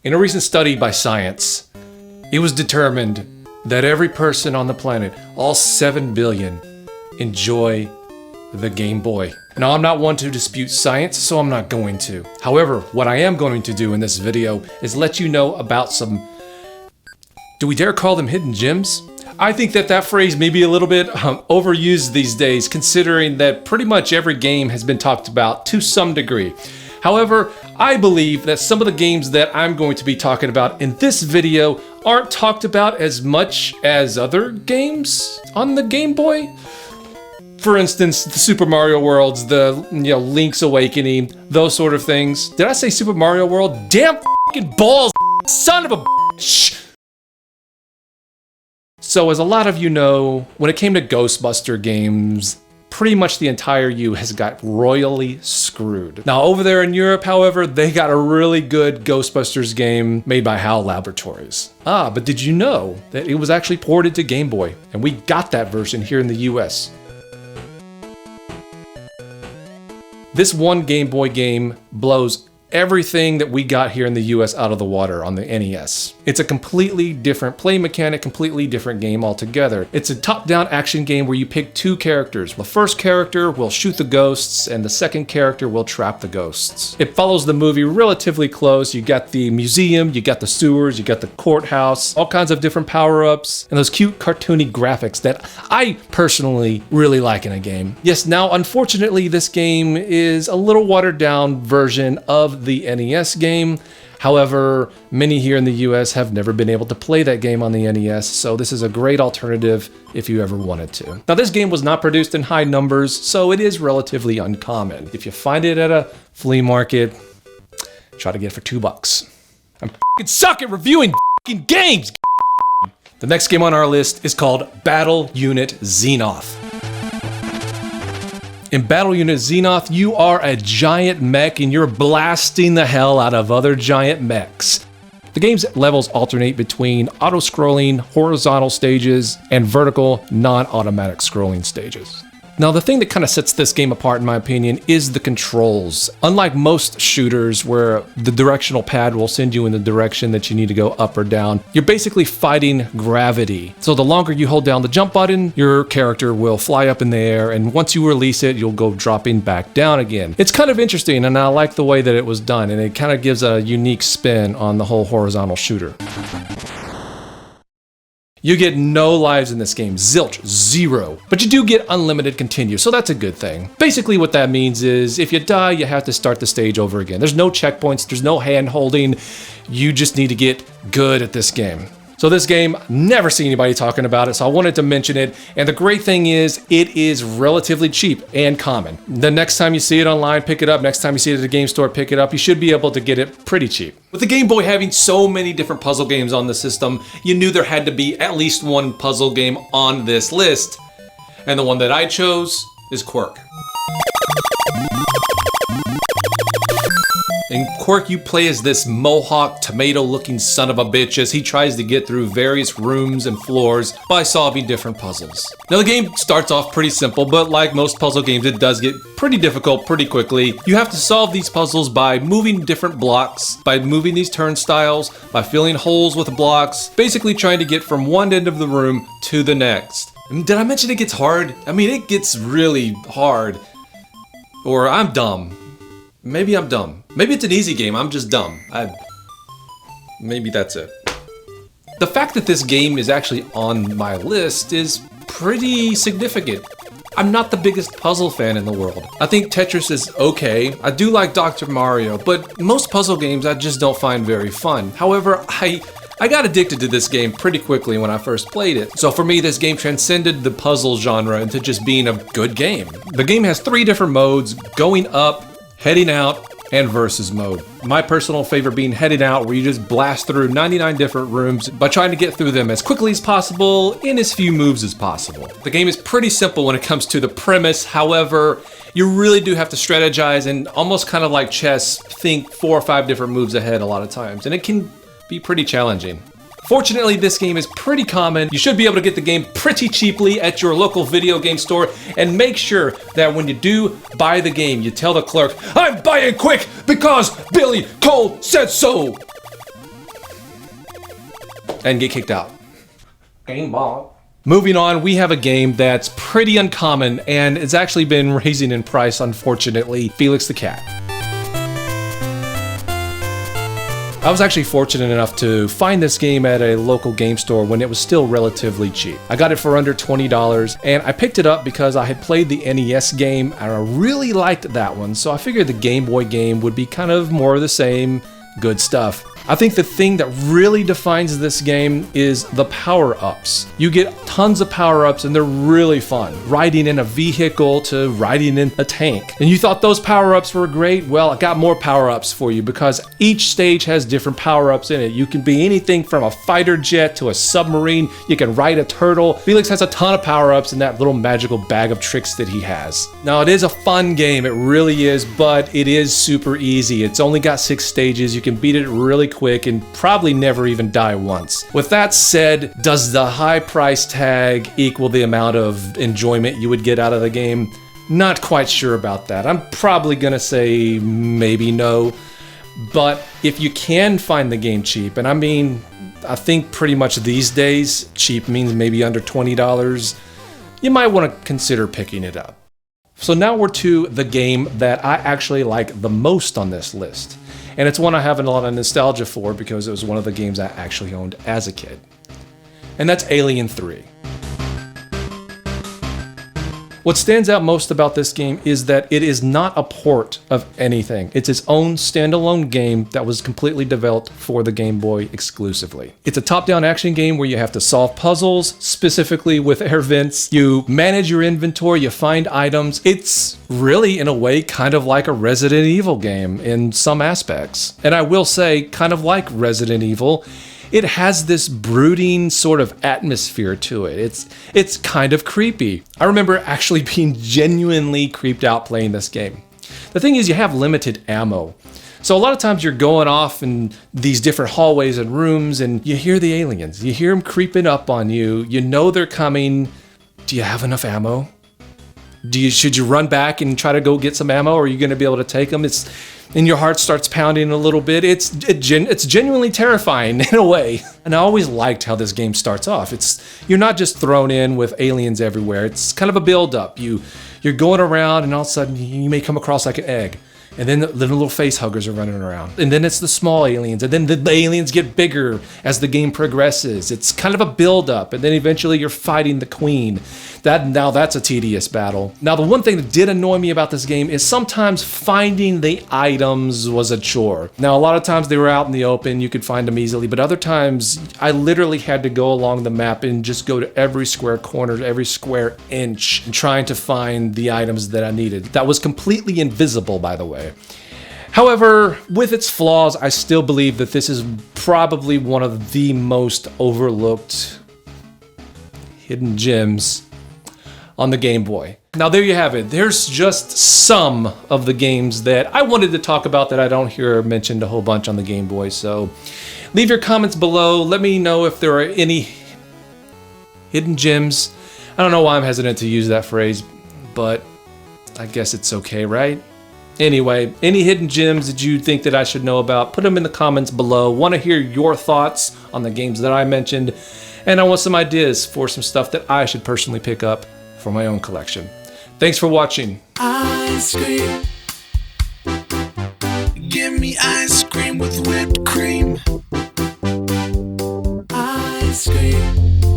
In a recent study by Science, it was determined that every person on the planet, all 7 billion, enjoy the Game Boy. Now, I'm not one to dispute science, so I'm not going to. However, what I am going to do in this video is let you know about some, do we dare call them hidden gems? I think that phrase may be a little bit overused these days, considering that pretty much every game has been talked about to some degree. However, I believe that some of the games that I'm going to be talking about in this video aren't talked about as much as other games on the Game Boy. For instance, the Super Mario Worlds, the Link's Awakening, those sort of things. Did I say Super Mario World? Damn f***ing balls, son of a bitch! So as a lot of you know, when it came to Ghostbuster games, pretty much the entire U has got royally screwed. Now over there in Europe, however, they got a really good Ghostbusters game made by HAL Laboratories. But did you know that it was actually ported to Game Boy? And we got that version here in the US. This one Game Boy game blows everything that we got here in the US out of the water on the NES. It's a completely different play mechanic, completely different game altogether. It's a top-down action game where you pick two characters. The first character will shoot the ghosts, and the second character will trap the ghosts. It follows the movie relatively close. You got the museum, you got the sewers, you got the courthouse, all kinds of different power-ups, and those cute cartoony graphics that I personally really like in a game. Yes, now unfortunately this game is a little watered-down version of the NES game. However, many here in the US have never been able to play that game on the NES, so this is a great alternative if you ever wanted to. Now, this game was not produced in high numbers, so it is relatively uncommon. If you find it at a flea market, try to get it for $2. I'm f***ing suck at reviewing f***ing games! The next game on our list is called Battle Unit Zenith. In Battle Unit Zenith, you are a giant mech and you're blasting the hell out of other giant mechs. The game's levels alternate between auto-scrolling horizontal stages and vertical non-automatic scrolling stages. Now, the thing that kind of sets this game apart, in my opinion, is the controls. Unlike most shooters where the directional pad will send you in the direction that you need to go up or down, you're basically fighting gravity. So the longer you hold down the jump button, your character will fly up in the air, and once you release it, you'll go dropping back down again. It's kind of interesting, and I like the way that it was done, and it kind of gives a unique spin on the whole horizontal shooter. You get no lives in this game, zilch, 0. But you do get unlimited continue, so that's a good thing. Basically what that means is if you die, you have to start the stage over again. There's no checkpoints, there's no hand holding, you just need to get good at this game. So this game, never see anybody talking about it, so I wanted to mention it. And the great thing is, it is relatively cheap and common. The next time you see it online, pick it up. Next time you see it at a game store, pick it up. You should be able to get it pretty cheap. With the Game Boy having so many different puzzle games on the system, you knew there had to be at least one puzzle game on this list. And the one that I chose is Quark. In Quark, you play as this mohawk, tomato-looking son of a bitch as he tries to get through various rooms and floors by solving different puzzles. Now, the game starts off pretty simple, but like most puzzle games, it does get pretty difficult pretty quickly. You have to solve these puzzles by moving different blocks, by moving these turnstiles, by filling holes with blocks, basically trying to get from one end of the room to the next. And did I mention it gets hard? I mean, it gets really hard. Or I'm dumb. Maybe I'm dumb. Maybe it's an easy game, I'm just dumb. Maybe that's it. The fact that this game is actually on my list is pretty significant. I'm not the biggest puzzle fan in the world. I think Tetris is okay. I do like Dr. Mario, but most puzzle games I just don't find very fun. However, I got addicted to this game pretty quickly when I first played it. So for me, this game transcended the puzzle genre into just being a good game. The game has 3 different modes: going up, heading out, and versus mode. My personal favorite being heading out, where you just blast through 99 different rooms by trying to get through them as quickly as possible in as few moves as possible. The game is pretty simple when it comes to the premise. However, you really do have to strategize and, almost kind of like chess, think 4 or 5 different moves ahead a lot of times, and it can be pretty challenging. Fortunately, this game is pretty common. You should be able to get the game pretty cheaply at your local video game store, and make sure that when you do buy the game, you tell the clerk, "I'm buying quick because Billy Cole said so." and get kicked out. Game ball. Moving on, we have a game that's pretty uncommon and it's actually been raising in price, unfortunately, Felix the Cat. I was actually fortunate enough to find this game at a local game store when it was still relatively cheap. I got it for under $20 and I picked it up because I had played the NES game and I really liked that one, so I figured the Game Boy game would be kind of more of the same good stuff. I think the thing that really defines this game is the power-ups. You get tons of power-ups and they're really fun. Riding in a vehicle to riding in a tank. And you thought those power-ups were great? Well, I got more power-ups for you because each stage has different power-ups in it. You can be anything from a fighter jet to a submarine. You can ride a turtle. Felix has a ton of power-ups in that little magical bag of tricks that he has. Now, it is a fun game, it really is, but it is super easy. It's only got 6 stages. You can beat it really quick and probably never even die once. With that said, does the high price tag equal the amount of enjoyment you would get out of the game? Not quite sure about that. I'm probably gonna say maybe no, but if you can find the game cheap, and I mean, I think pretty much these days, cheap means maybe under $20, you might want to consider picking it up. So now we're to the game that I actually like the most on this list. And it's one I have a lot of nostalgia for because it was one of the games I actually owned as a kid. And that's Alien 3. What stands out most about this game is that it is not a port of anything. It's its own standalone game that was completely developed for the Game Boy exclusively. It's a top-down action game where you have to solve puzzles, specifically with air vents. You manage your inventory, you find items. It's really, in a way, kind of like a Resident Evil game in some aspects. And I will say, kind of like Resident Evil, it has this brooding sort of atmosphere to it. It's kind of creepy. I remember actually being genuinely creeped out playing this game. The thing is, you have limited ammo. So a lot of times you're going off in these different hallways and rooms and you hear the aliens. You hear them creeping up on you. You know they're coming. Do you have enough ammo? Should you run back and try to go get some ammo, or are you going to be able to take them? And your heart starts pounding a little bit. It's genuinely terrifying in a way. And I always liked how this game starts off. You're not just thrown in with aliens everywhere. It's kind of a build-up. You're going around and all of a sudden you may come across like an egg. And then the little face huggers are running around. And then it's the small aliens. And then the aliens get bigger as the game progresses. It's kind of a build-up. And then eventually you're fighting the queen. Now that's a tedious battle. Now the one thing that did annoy me about this game is sometimes finding the items was a chore. Now a lot of times they were out in the open, you could find them easily, but other times I literally had to go along the map and just go to every square corner, every square inch, trying to find the items that I needed. That was completely invisible, by the way. However, with its flaws, I still believe that this is probably one of the most overlooked hidden gems on the Game Boy. Now there you have it. There's just some of the games that I wanted to talk about that I don't hear mentioned a whole bunch on the Game Boy. So leave your comments below. Let me know if there are any hidden gems. I don't know why I'm hesitant to use that phrase, but I guess it's okay, right? Anyway, any hidden gems that you think that I should know about, put them in the comments below. Want to hear your thoughts on the games that I mentioned, and I want some ideas for some stuff that I should personally pick up for my own collection. Thanks for watching. Ice cream. Give me ice cream with whipped cream. Ice cream.